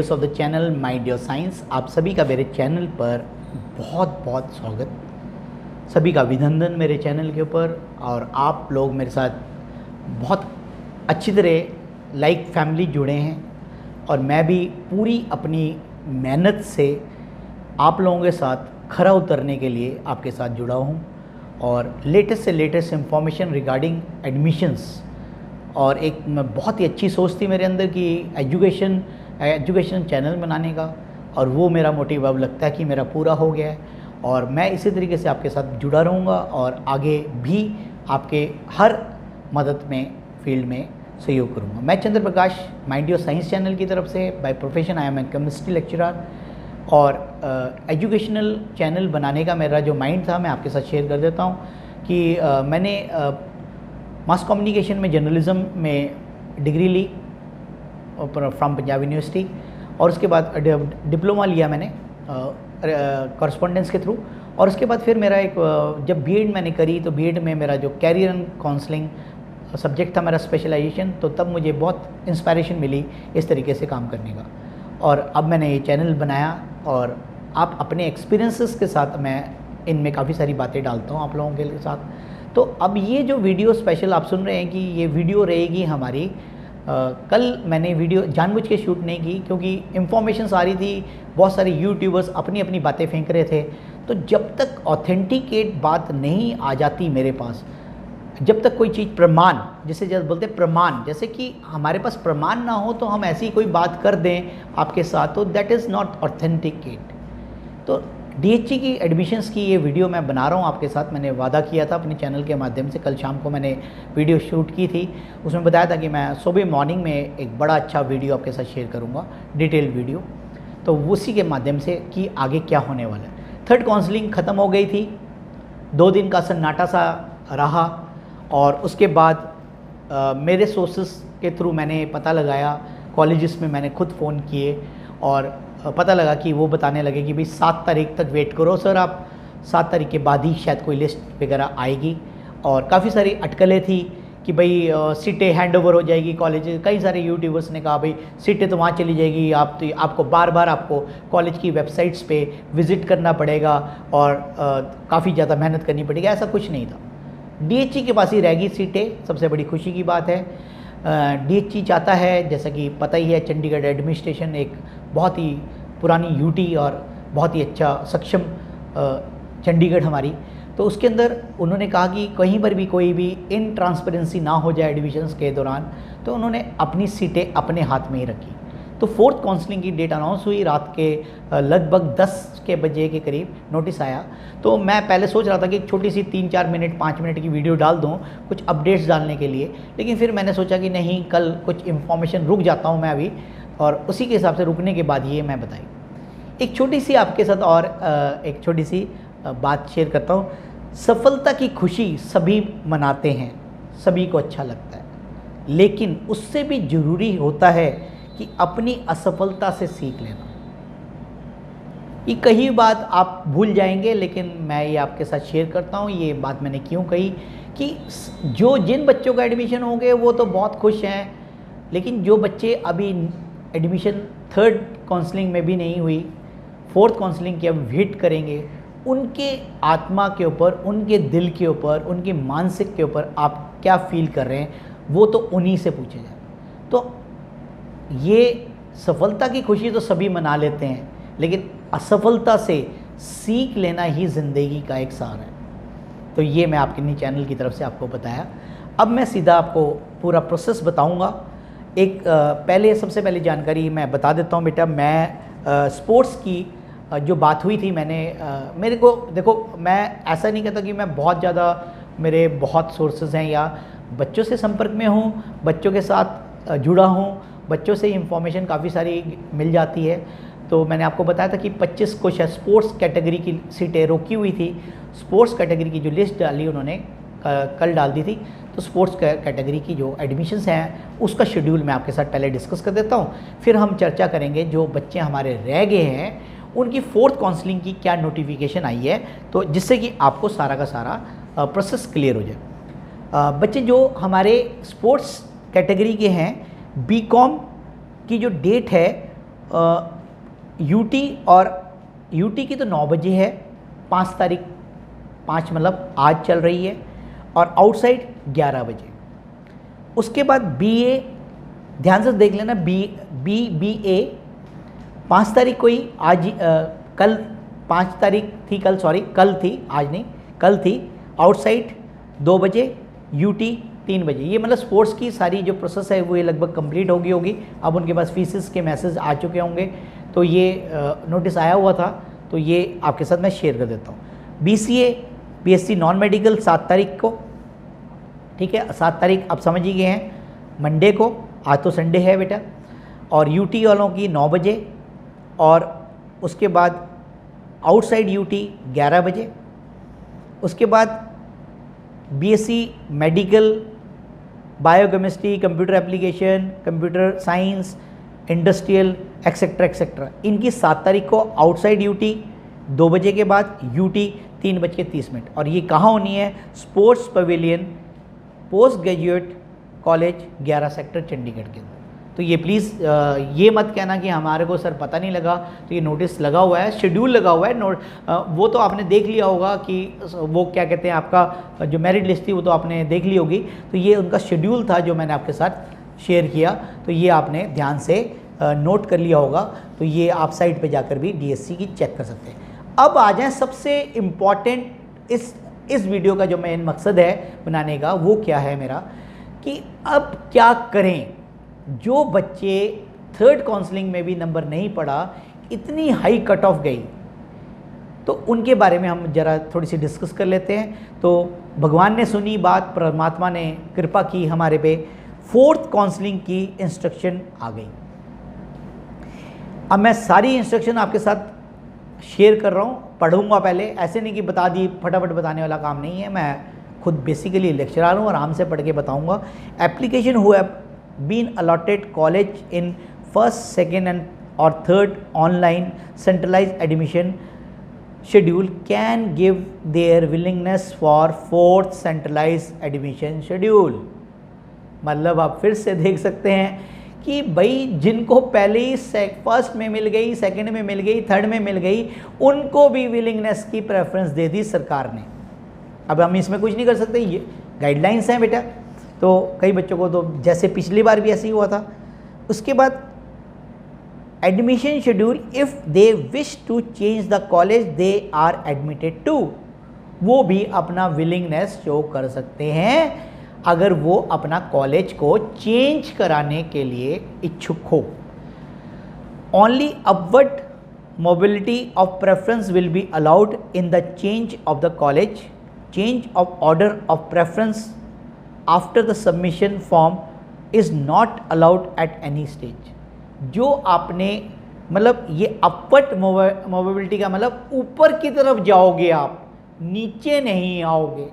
Viewers of the channel mind your science, आप सभी का मेरे चैनल पर बहुत बहुत स्वागत, सभी का अभिनंदन मेरे चैनल के ऊपर। और आप लोग मेरे साथ बहुत अच्छी तरह लाइक फैमिली जुड़े हैं और मैं भी पूरी अपनी मेहनत से आप लोगों के साथ खरा उतरने के लिए आपके साथ जुड़ा हूँ और लेटेस्ट से लेटेस्ट इंफॉर्मेशन रिगार्डिंग एडमिशन्स। और एक बहुत ही अच्छी सोच थी मेरे अंदर कि एजुकेशन चैनल बनाने का, और वो मेरा मोटिव अब लगता है कि मेरा पूरा हो गया है। और मैं इसी तरीके से आपके साथ जुड़ा रहूँगा और आगे भी आपके हर मदद में फील्ड में सहयोग करूँगा। मैं Chandra Prakash, mind your science channel की तरफ से by profession I am a chemistry lecturer. और एजुकेशनल चैनल बनाने का मेरा जो माइंड था मैं आपके साथ शेयर कर देता हूँ कि मैंने मास कम्युनिकेशन में जर्नलिज़म में डिग्री ली फ्रॉम पंजाब यूनिवर्सिटी, और उसके बाद डिप्लोमा लिया मैंने कॉरस्पॉन्डेंस के थ्रू। और उसके बाद फिर मेरा एक जब बीएड मैंने करी तो बीएड में मेरा जो कैरियर एंड काउंसलिंग सब्जेक्ट था मेरा स्पेशलाइजेशन, तो तब मुझे बहुत इंस्पायरेशन मिली इस तरीके से काम करने का। और अब मैंने ये चैनल बनाया और आप अपने एक्सपीरियंसेस के साथ मैं इनमें काफ़ी सारी बातें डालता हूँ आप लोगों के साथ। तो अब ये जो वीडियो स्पेशल आप सुन रहे हैं कि ये वीडियो रहेगी हमारी कल मैंने वीडियो जानबूझ के शूट नहीं की क्योंकि इन्फॉर्मेशन आ रही थी, बहुत सारे यूट्यूबर्स अपनी अपनी बातें फेंक रहे थे। तो जब तक ऑथेंटिकेट बात नहीं आ जाती मेरे पास, जब तक कोई चीज़ प्रमाण, जिसे जैसे बोलते हैं प्रमाण, जैसे कि हमारे पास प्रमाण ना हो तो हम ऐसी कोई बात कर दें आपके साथ, तो दैट इज़ नॉट ऑथेंटिकेट। तो डीएचई की एडमिशन्स की ये वीडियो मैं बना रहा हूँ आपके साथ। मैंने वादा किया था अपने चैनल के माध्यम से, कल शाम को मैंने वीडियो शूट की थी, उसमें बताया था कि मैं सुबह मॉर्निंग में एक बड़ा अच्छा वीडियो आपके साथ शेयर करूँगा, डिटेल वीडियो। तो उसी के माध्यम से कि आगे क्या होने वाला है। थर्ड काउंसलिंग ख़त्म हो गई थी, 2 दिन का सन्नाटा सा रहा, और उसके बाद मेरे सोर्सेस के थ्रू मैंने पता लगाया, कॉलेजेस में मैंने खुद फ़ोन किए और पता लगा कि वो बताने लगे कि भाई 7 तारीख तक वेट करो सर, आप 7 तारीख के बाद ही शायद कोई लिस्ट वगैरह आएगी। और काफ़ी सारी अटकलें थी कि भाई सीटें हैंड ओवर हो जाएगी कॉलेज। कई सारे यूट्यूबर्स ने कहा भाई सीटें तो वहाँ चली जाएगी, आपको बार बार आपको कॉलेज की वेबसाइट्स पे विज़िट करना पड़ेगा और काफ़ी ज़्यादा मेहनत करनी पड़ेगी। ऐसा कुछ नहीं था, डीएचई के पास ही रहेगी सीटें। सबसे बड़ी खुशी की बात है, डीएचई चाहता है, जैसा कि पता ही है, चंडीगढ़ एडमिनिस्ट्रेशन एक बहुत ही पुरानी यूटी और बहुत ही अच्छा सक्षम चंडीगढ़ हमारी, तो उसके अंदर उन्होंने कहा कि कहीं पर भी कोई भी इन ट्रांसपेरेंसी ना हो जाए एडमिशन्स के दौरान, तो उन्होंने अपनी सीटें अपने हाथ में ही रखी। तो फोर्थ काउंसलिंग की डेट अनाउंस हुई, रात के लगभग 10 के बजे के करीब नोटिस आया। तो मैं पहले सोच रहा था कि एक छोटी सी 3-4 मिनट 5 मिनट की वीडियो डाल दूं कुछ अपडेट्स डालने के लिए, लेकिन फिर मैंने सोचा कि नहीं, कल कुछ इन्फॉर्मेशन रुक जाता हूं मैं अभी, और उसी के हिसाब से रुकने के बाद ये मैं बताई। एक छोटी सी आपके साथ और एक छोटी सी बात शेयर करता हूँ। सफलता की खुशी सभी मनाते हैं, सभी को अच्छा लगता है, लेकिन उससे भी ज़रूरी होता है कि अपनी असफलता से सीख लेना। ये कई बात आप भूल जाएंगे, लेकिन मैं ये आपके साथ शेयर करता हूँ। ये बात मैंने क्यों कही कि जिन बच्चों का एडमिशन होंगे वो तो बहुत खुश हैं, लेकिन जो बच्चे अभी एडमिशन थर्ड काउंसलिंग में भी नहीं हुई, फोर्थ काउंसलिंग की अब वेट करेंगे, उनके आत्मा के ऊपर, उनके दिल के ऊपर, उनके मानसिक के ऊपर आप क्या फील कर रहे हैं, वो तो उन्हीं से पूछे जाए। तो ये सफलता की खुशी तो सभी मना लेते हैं, लेकिन असफलता से सीख लेना ही ज़िंदगी का एक सार है। तो ये मैं आपके चैनल की तरफ से आपको बताया। अब मैं सीधा आपको पूरा प्रोसेस बताऊंगा। एक सबसे पहले जानकारी मैं बता देता हूँ बेटा। मैं स्पोर्ट्स की जो बात हुई थी, मेरे को देखो, मैं ऐसा नहीं कहता कि मैं बहुत ज़्यादा, मेरे बहुत सोर्सेज हैं या बच्चों से संपर्क में हूँ, बच्चों के साथ जुड़ा हूँ, बच्चों से इंफॉर्मेशन काफ़ी सारी मिल जाती है। तो मैंने आपको बताया था कि 25 को शायद स्पोर्ट्स कैटेगरी की सीटें रोकी हुई थी। स्पोर्ट्स कैटेगरी की जो लिस्ट डाली उन्होंने कल डाल दी थी। तो स्पोर्ट्स कैटेगरी की जो एडमिशन्स हैं उसका शेड्यूल मैं आपके साथ पहले डिस्कस कर देता हूँ, फिर हम चर्चा करेंगे जो बच्चे हमारे रह गए हैं उनकी फोर्थ काउंसलिंग की क्या नोटिफिकेशन आई है, तो जिससे कि आपको सारा का सारा प्रोसेस क्लियर हो जाए। बच्चे जो हमारे स्पोर्ट्स कैटेगरी के हैं, बीकॉम की जो डेट है यूटी और यूटी की तो 9 बजे है, 5 तारीख, 5 मतलब आज चल रही है, और आउटसाइड 11 बजे। उसके बाद बीए, ध्यान से देख लेना, बीए 5 तारीख को ही, आज कल 5 तारीख थी, कल थी, आज नहीं, कल थी। आउटसाइड 2 बजे, यूटी 3 बजे। ये मतलब स्पोर्ट्स की सारी जो प्रोसेस है वो ये लगभग कंप्लीट होगी। अब उनके पास फीसेस के मैसेज आ चुके होंगे, तो ये नोटिस आया हुआ था, तो ये आपके साथ मैं शेयर कर देता हूँ। बीसीए बीएससी नॉन मेडिकल 7 तारीख को, ठीक है, 7 तारीख आप समझ ही गए हैं, मंडे को, आज तो संडे है बेटा। और यूटी वालों की 9 बजे, और उसके बाद आउटसाइड यूटी 11 बजे। उसके बाद BSc medical, biochemistry, computer application, computer science, industrial, etcetera etcetera, इनकी 7 तारीख को आउटसाइड यूटी 2 बजे के बाद, यूटी 3:30। और ये कहाँ होनी है? Sports pavilion, post graduate college 11 sector Chandigarh के अंदर। तो ये प्लीज़ ये मत कहना कि हमारे को सर पता नहीं लगा, तो ये नोटिस लगा हुआ है, शेड्यूल लगा हुआ है। वो तो आपने देख लिया होगा कि वो क्या कहते हैं, आपका जो मेरिट लिस्ट थी वो तो आपने देख ली होगी। तो ये उनका शेड्यूल था जो मैंने आपके साथ शेयर किया, तो ये आपने ध्यान से नोट कर लिया होगा। तो ये आप साइट पे जाकर भी डीएससी की चेक कर सकते हैं। अब आ जाए सबसे इम्पॉर्टेंट इस वीडियो का जो मेन मकसद है बनाने का, वो क्या है मेरा, कि अब क्या करें जो बच्चे 3rd काउंसलिंग में भी नंबर नहीं पड़ा, इतनी हाई कट ऑफ गई, तो उनके बारे में हम जरा थोड़ी सी डिस्कस कर लेते हैं। तो भगवान ने सुनी बात, परमात्मा ने कृपा की हमारे पे, 4th काउंसलिंग की इंस्ट्रक्शन आ गई। अब मैं सारी इंस्ट्रक्शन आपके साथ शेयर कर रहा हूँ, पढ़ूंगा पहले, ऐसे नहीं कि बता दी, फटाफट बताने वाला काम नहीं है। मैं खुद बेसिकली लेक्चरर हूँ, आराम से पढ़ के बताऊँगा। Application who have been allotted college in 1st, 2nd and or 3rd online centralized admission schedule can give their willingness for 4th centralized admission schedule। मतलब आप फिर से देख सकते हैं कि भाई जिनको पहले ही 1st में मिल गई, 2nd में मिल गई, 3rd में मिल गई, उनको भी विलिंगनेस की प्रेफरेंस दे दी सरकार ने। अब हम इसमें कुछ नहीं कर सकते, ये गाइडलाइंस हैं बेटा। तो कई बच्चों को तो जैसे पिछली बार भी ऐसे ही हुआ था। उसके बाद admission schedule, if they wish to change the college they are admitted to, वो भी अपना विलिंगनेस शो कर सकते हैं अगर वो अपना कॉलेज को चेंज कराने के लिए इच्छुक हो। Only upward mobility of preference will be allowed in the change of the college. Change of order of preference after the submission form is not allowed at any stage. जो आपने मतलब ये अपवर्ड मोबिलिटी का मतलब ऊपर की तरफ जाओगे आप, नीचे नहीं आओगे।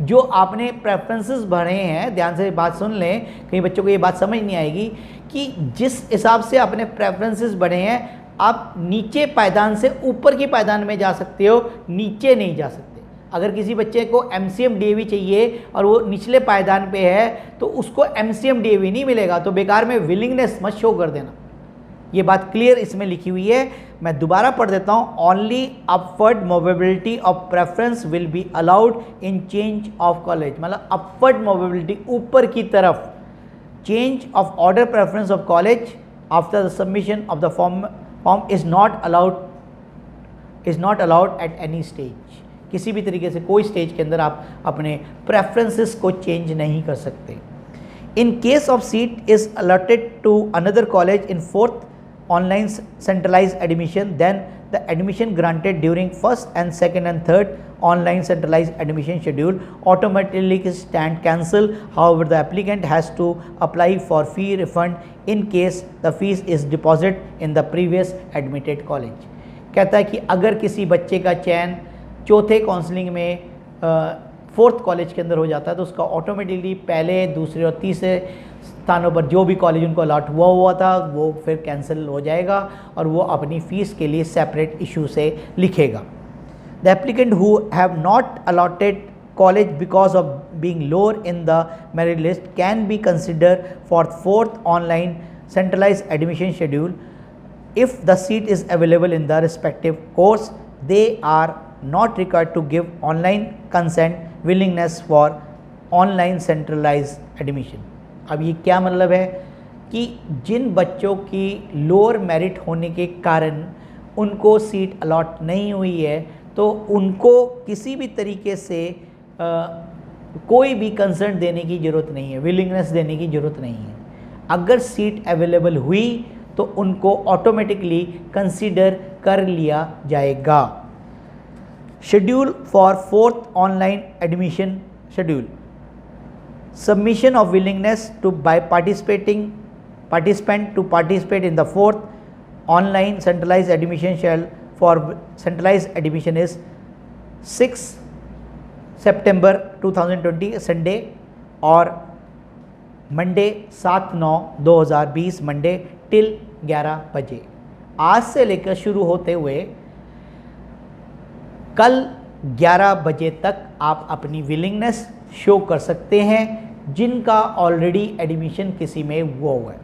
जो आपने प्रेफरेंसेस भरे हैं, ध्यान से बात सुन लें, कई बच्चों को ये बात समझ नहीं आएगी कि जिस हिसाब से आपने प्रेफरेंसेस भरे हैं, आप नीचे पायदान से ऊपर की पायदान में जा सकते हो, नीचे नहीं जा सकते। अगर किसी बच्चे को MCM DAV चाहिए और वो निचले पायदान पे है, तो उसको MCM DAV नहीं मिलेगा। तो बेकार में विलिंगनेस मत शो कर देना। ये बात क्लियर इसमें लिखी हुई है, मैं दोबारा पढ़ देता हूँ। Only upward mobility of preference will be allowed in change of college. मतलब अपवर्ड मोबिलिटी, ऊपर की तरफ, change of order preference of college after the submission of the form is not allowed at any stage. किसी भी तरीके से कोई stage के अंदर आप अपने प्रेफरेंसेस को चेंज नहीं कर सकते। In case of seat is allotted to another college in 4th online centralized admission, then the admission granted during 1st and 2nd and 3rd online centralized admission schedule automatically stand cancel. However, the applicant has to apply for fee refund in case the fees is deposited in the previous admitted college। कहता है कि अगर किसी बच्चे का चयन 4थे counselling में 4th college के अंदर हो जाता है, तो उसका ऑटोमेटिकली पहले, दूसरे और तीसरे स्थानों पर जो भी कॉलेज उनको अलॉट हुआ था वो फिर कैंसिल हो जाएगा और वो अपनी फ़ीस के लिए सेपरेट इशू से लिखेगा। The applicant who have not allotted college because of being lower in the merit list can be consider for 4th online centralised admission schedule if the seat is available in the respective course, they are not required to give online consent willingness for online centralized admission। अब ये क्या मतलब है कि जिन बच्चों की lower merit होने के कारण उनको सीट अलॉट नहीं हुई है, तो उनको किसी भी तरीके से कोई भी कंसर्न देने की ज़रूरत नहीं है, विलिंगनेस देने की ज़रूरत नहीं है। अगर सीट अवेलेबल हुई तो उनको ऑटोमेटिकली कंसीडर कर लिया जाएगा। Schedule for 4th online admission schedule, submission of willingness to by participant to participate in the 4th online centralized admission shall for centralized admission is 6 September 2020 Sunday और Monday 7/9/2020 Monday till 11 बजे। आज से लेकर शुरू होते हुए कल 11 बजे तक आप अपनी विलिंगनेस शो कर सकते हैं जिनका ऑलरेडी एडमिशन किसी में हुआ हुआ है।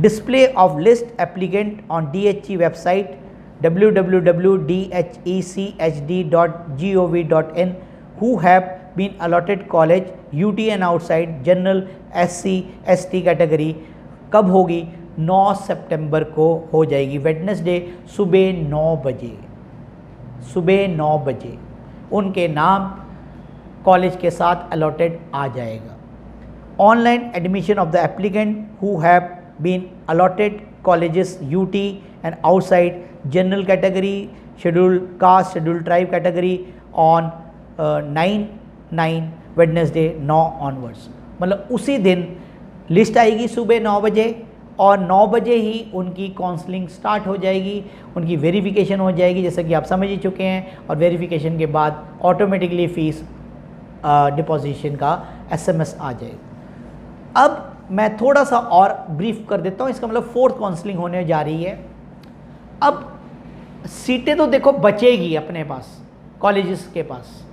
Display of list applicant on DHE website www.dhechd.gov.in who have been allotted college UT and outside general SC ST category कब होगी? 9 सितंबर को हो जाएगी, वेडनेसडे सुबह 9 बजे। सुबह 9 बजे उनके नाम कॉलेज के साथ अलॉटेड आ जाएगा। Online admission of the applicant who have been allotted colleges UT and outside general category schedule caste schedule tribe category on 9/9 Wednesday 9 onwards, मतलब उसी दिन लिस्ट आएगी सुबह 9 बजे और 9 बजे ही उनकी काउंसलिंग स्टार्ट हो जाएगी, उनकी वेरिफिकेशन हो जाएगी जैसा कि आप समझ ही चुके हैं, और वेरिफिकेशन के बाद ऑटोमेटिकली फ़ीस डिपॉजिशन का SMS आ जाएगा। अब मैं थोड़ा सा और ब्रीफ कर देता हूँ, इसका मतलब 4th काउंसलिंग होने जा रही है। अब सीटें तो देखो बचेगी अपने पास कॉलेजेस के पास,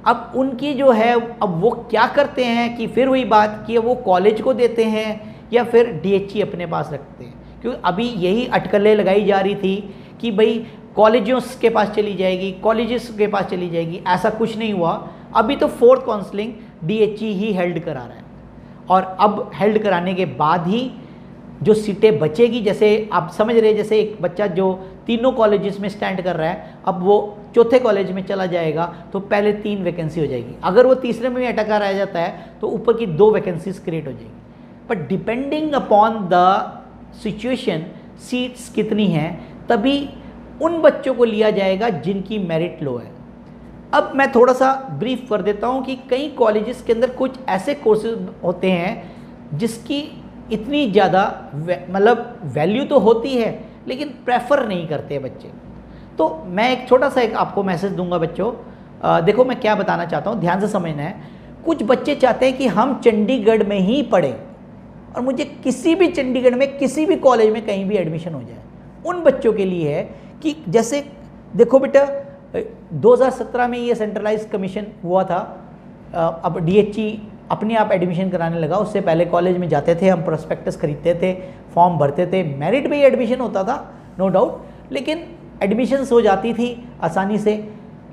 अब उनकी जो है अब वो क्या करते हैं कि फिर वही बात कि वो कॉलेज को देते हैं या फिर DHE अपने पास रखते हैं, क्योंकि अभी यही अटकलें लगाई जा रही थी कि भाई कॉलेजों के पास चली जाएगी, कॉलेजेस के पास चली जाएगी। ऐसा कुछ नहीं हुआ। अभी तो 4th counselling DHE he held करा रहा है, और अब हेल्ड कराने के बाद ही जो सीटें बचेगी, जैसे आप समझ रहे हैं जैसे एक बच्चा जो तीनों कॉलेजेस में स्टैंड कर रहा है, अब वो चौथे कॉलेज में चला जाएगा तो पहले 3 वैकेंसी हो जाएगी। अगर वो तीसरे में भी अटका रह जाता है तो ऊपर की 2 वैकेंसीज क्रिएट हो जाएगी। But depending upon the situation seats कितनी हैं तभी उन बच्चों को लिया जाएगा जिनकी मेरिट लो है। अब मैं थोड़ा सा ब्रीफ कर देता हूँ कि कई कॉलेजेस के अंदर कुछ ऐसे कोर्सेज होते हैं जिसकी इतनी ज़्यादा मतलब वैल्यू तो होती है लेकिन प्रेफर नहीं करते बच्चे। तो मैं एक छोटा सा एक आपको मैसेज दूंगा बच्चों, देखो मैं क्या बताना चाहता हूँ, ध्यान से समझना है। कुछ बच्चे चाहते हैं कि हम चंडीगढ़ में ही पढ़ें और मुझे किसी भी चंडीगढ़ में किसी भी कॉलेज में कहीं भी एडमिशन हो जाए। उन बच्चों के लिए है कि जैसे देखो बेटा 2017 में ये सेंट्रलाइज्ड कमीशन हुआ था, अब DHE अपने आप एडमिशन कराने लगा। उससे पहले कॉलेज में जाते थे हम, प्रोस्पेक्टस खरीदते थे, फॉर्म भरते थे, मेरिट पे ही एडमिशन होता था नो डाउट, लेकिन एडमिशन्स हो जाती थी आसानी से।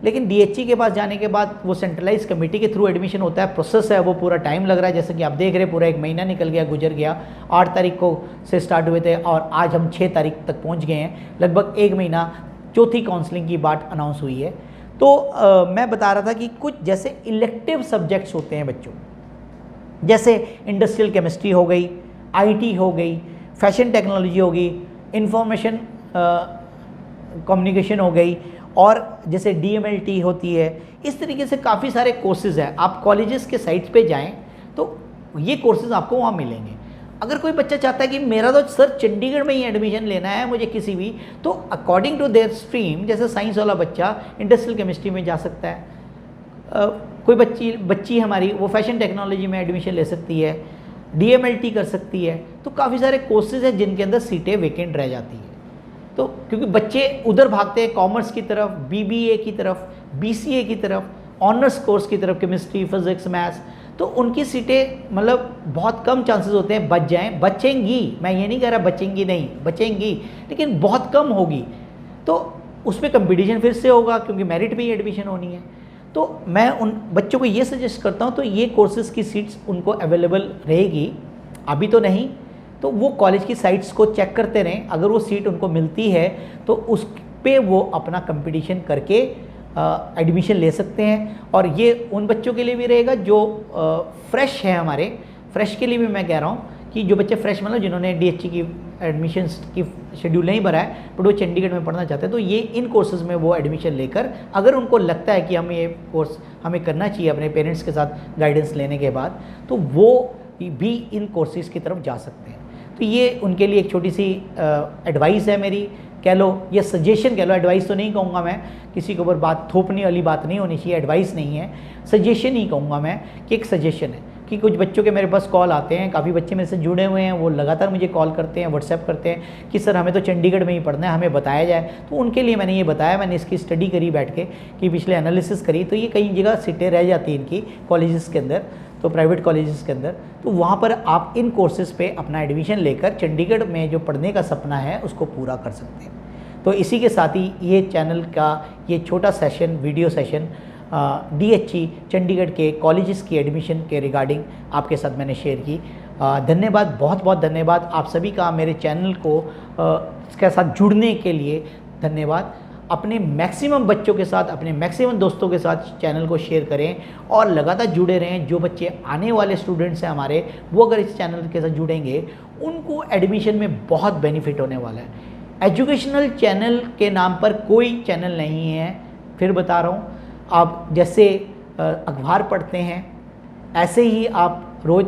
लेकिन DHE के पास जाने के बाद वो सेंट्रलाइज कमेटी के थ्रू एडमिशन होता है, प्रोसेस है, वो पूरा टाइम लग रहा है। जैसे कि आप देख रहे हैं पूरा 1 महीना निकल गया, गुजर गया। 8 तारीख को से स्टार्ट हुए थे और आज हम 6 तारीख तक पहुंच गए हैं, लगभग 1 महीना। चौथी काउंसलिंग की बात अनाउंस हुई है। तो मैं बता रहा था कि कुछ जैसे इलेक्टिव सब्जेक्ट्स होते हैं बच्चों, जैसे इंडस्ट्रियल केमिस्ट्री हो गई, IT हो गई, फैशन टेक्नोलॉजी हो गई, इंफॉर्मेशन कम्युनिकेशन हो गई, और जैसे DMLT होती है। इस तरीके से काफ़ी सारे कोर्सेज हैं। आप कॉलेजेस के साइट्स पे जाएं तो ये कोर्सेज आपको वहाँ मिलेंगे। अगर कोई बच्चा चाहता है कि मेरा तो सर चंडीगढ़ में ही एडमिशन लेना है मुझे किसी भी, तो अकॉर्डिंग टू देयर स्ट्रीम, जैसे साइंस वाला बच्चा इंडस्ट्रियल केमिस्ट्री में जा सकता है, कोई बच्ची हमारी वो फैशन टेक्नोलॉजी में एडमिशन ले सकती है, DMLT कर सकती है। तो काफ़ी सारे कोर्सेज हैं जिनके अंदर सीटें वेकेंट रह जाती है। तो क्योंकि बच्चे उधर भागते हैं कॉमर्स की तरफ, BBA की तरफ, BCA की तरफ, ऑनर्स कोर्स की तरफ, केमिस्ट्री, फिजिक्स, मैथ्स, तो उनकी सीटें मतलब बहुत कम चांसेस होते हैं बच जाएं, बचेंगी, मैं ये नहीं कह रहा बचेंगी नहीं, बचेंगी, लेकिन बहुत कम होगी। तो उसमें कंपटीशन फिर से होगा क्योंकि मेरिट पे ही एडमिशन होनी है। तो मैं उन बच्चों को ये सजेस्ट करता हूँ, तो ये कोर्सेज़ की सीट्स उनको अवेलेबल रहेगी, अभी तो नहीं, तो वो कॉलेज की साइट्स को चेक करते रहें। अगर वो सीट उनको मिलती है तो उस पे वो अपना कंपटीशन करके एडमिशन ले सकते हैं। और ये उन बच्चों के लिए भी रहेगा जो फ्रेश है, हमारे फ्रेश के लिए भी मैं कह रहा हूँ कि जो बच्चे फ्रेश मतलब जिन्होंने DHE की एडमिशन्स की शेड्यूल नहीं भरा है बट वो चंडीगढ़ में पढ़ना चाहते हैं, तो ये इन कोर्सेज़ में वो एडमिशन लेकर अगर उनको लगता है कि हम ये कोर्स हमें करना चाहिए अपने पेरेंट्स के साथ गाइडेंस लेने के बाद, तो वो भी इन कोर्सेज़ की तरफ जा सकते हैं। तो ये उनके लिए एक छोटी सी एडवाइस है मेरी, कह लो या सजेशन कह लो, एडवाइस तो नहीं कहूँगा मैं, किसी के ऊपर बात थोपने वाली बात नहीं होनी चाहिए, एडवाइस नहीं है, सजेशन ही कहूँगा मैं कि एक सजेशन है। कि कुछ बच्चों के मेरे पास कॉल आते हैं, काफ़ी बच्चे मेरे से जुड़े हुए हैं, वो लगातार मुझे कॉल करते हैं, व्हाट्सएप करते हैं कि सर हमें तो चंडीगढ़ में ही पढ़ना है, हमें बताया जाए। तो उनके लिए मैंने ये बताया, मैंने इसकी स्टडी करी बैठ के कि पिछले एनालिसिस करी, तो ये कई जगह सीटें रह जाती हैं इनकी कॉलेजेस के अंदर, तो प्राइवेट कॉलेजेस के अंदर, तो वहाँ पर आप इन कोर्सेज़ पे अपना एडमिशन लेकर चंडीगढ़ में जो पढ़ने का सपना है उसको पूरा कर सकते हैं। तो इसी के साथ ही ये चैनल का ये छोटा session, video session DHE Chandigarh के कॉलेजेस की एडमिशन के रिगार्डिंग आपके साथ मैंने शेयर की। धन्यवाद, बहुत बहुत धन्यवाद आप सभी का मेरे चैनल को इसके साथ जुड़ने के लिए धन्यवाद। अपने मैक्सिमम बच्चों के साथ, अपने मैक्सिमम दोस्तों के साथ चैनल को शेयर करें और लगातार जुड़े रहें। जो बच्चे आने वाले स्टूडेंट्स हैं हमारे, वो अगर इस चैनल के साथ जुड़ेंगे उनको एडमिशन में बहुत बेनिफिट होने वाला है। एजुकेशनल चैनल के नाम पर कोई चैनल नहीं है, फिर बता रहा हूँ। आप जैसे अखबार पढ़ते हैं ऐसे ही आप रोज़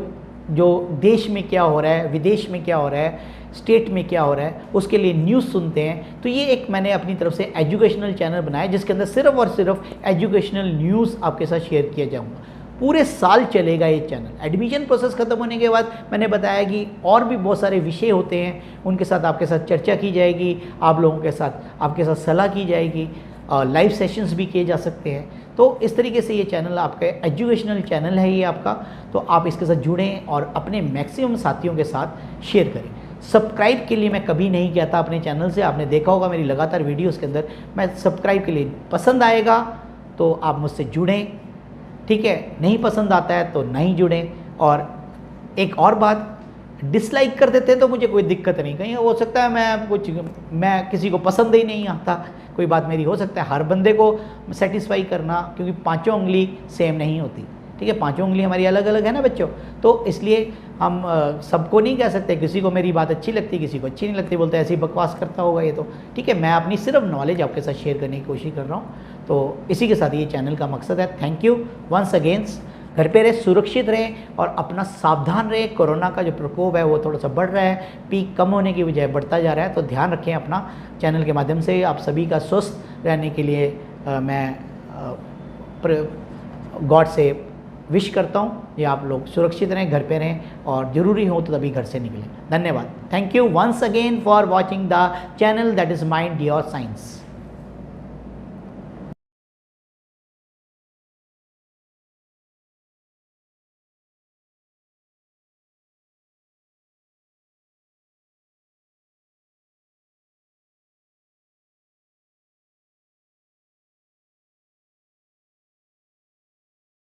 जो देश में क्या हो रहा है, विदेश में क्या हो रहा है, स्टेट में क्या हो रहा है, उसके लिए न्यूज़ सुनते हैं। तो ये एक मैंने अपनी तरफ से एजुकेशनल चैनल बनाया जिसके अंदर सिर्फ और सिर्फ एजुकेशनल न्यूज़ आपके साथ शेयर किया जाऊँगा। पूरे साल चलेगा ये चैनल। एडमिशन प्रोसेस ख़त्म होने के बाद मैंने बताया कि और भी बहुत सारे विषय होते हैं, उनके साथ आपके साथ चर्चा की जाएगी, आप लोगों के साथ आपके साथ सलाह की जाएगी, लाइव सेशंस भी किए जा सकते हैं। तो इस तरीके से ये चैनल आपका एजुकेशनल चैनल है ये आपका, तो आप इसके साथ जुड़ें और अपने मैक्सिमम साथियों के साथ शेयर करें। सब्सक्राइब के लिए मैं कभी नहीं कहता अपने चैनल से, आपने देखा होगा मेरी लगातार वीडियोस के अंदर मैं सब्सक्राइब के लिए, पसंद आएगा तो आप मुझसे जुड़ें, ठीक है, नहीं पसंद आता है तो नहीं जुड़ें। और एक और बात, डिसलाइक कर देते हैं तो मुझे कोई दिक्कत नहीं, कहीं हो सकता है मैं किसी को पसंद ही नहीं आता, कोई बात मेरी हो सकता है, हर बंदे को सेटिस्फाई करना, क्योंकि पांचों उंगली सेम नहीं होती, ठीक है, पांचों उंगली हमारी अलग अलग है ना बच्चों। तो इसलिए हम सबको नहीं कह सकते, किसी को मेरी बात अच्छी लगती, किसी को अच्छी नहीं लगती, बोलते ऐसी बकवास करता होगा ये तो, ठीक है। मैं अपनी सिर्फ नॉलेज आपके साथ शेयर करने की कोशिश कर रहा हूँ, तो इसी के साथ ये चैनल का मकसद है। Thank you once again. घर पे रहे, सुरक्षित रहें और अपना सावधान रहें। कोरोना का जो प्रकोप है वो थोड़ा सा बढ़ रहा है, पीक कम होने की बजाय बढ़ता जा रहा है, तो ध्यान रखें अपना। चैनल के माध्यम से आप सभी का स्वस्थ रहने के लिए मैं गॉड से विश करता हूँ ये आप लोग सुरक्षित रहें, घर पे रहें और ज़रूरी हो तो तभी घर से निकलें। धन्यवाद। Thank you once again for watching the channel that is mind your science.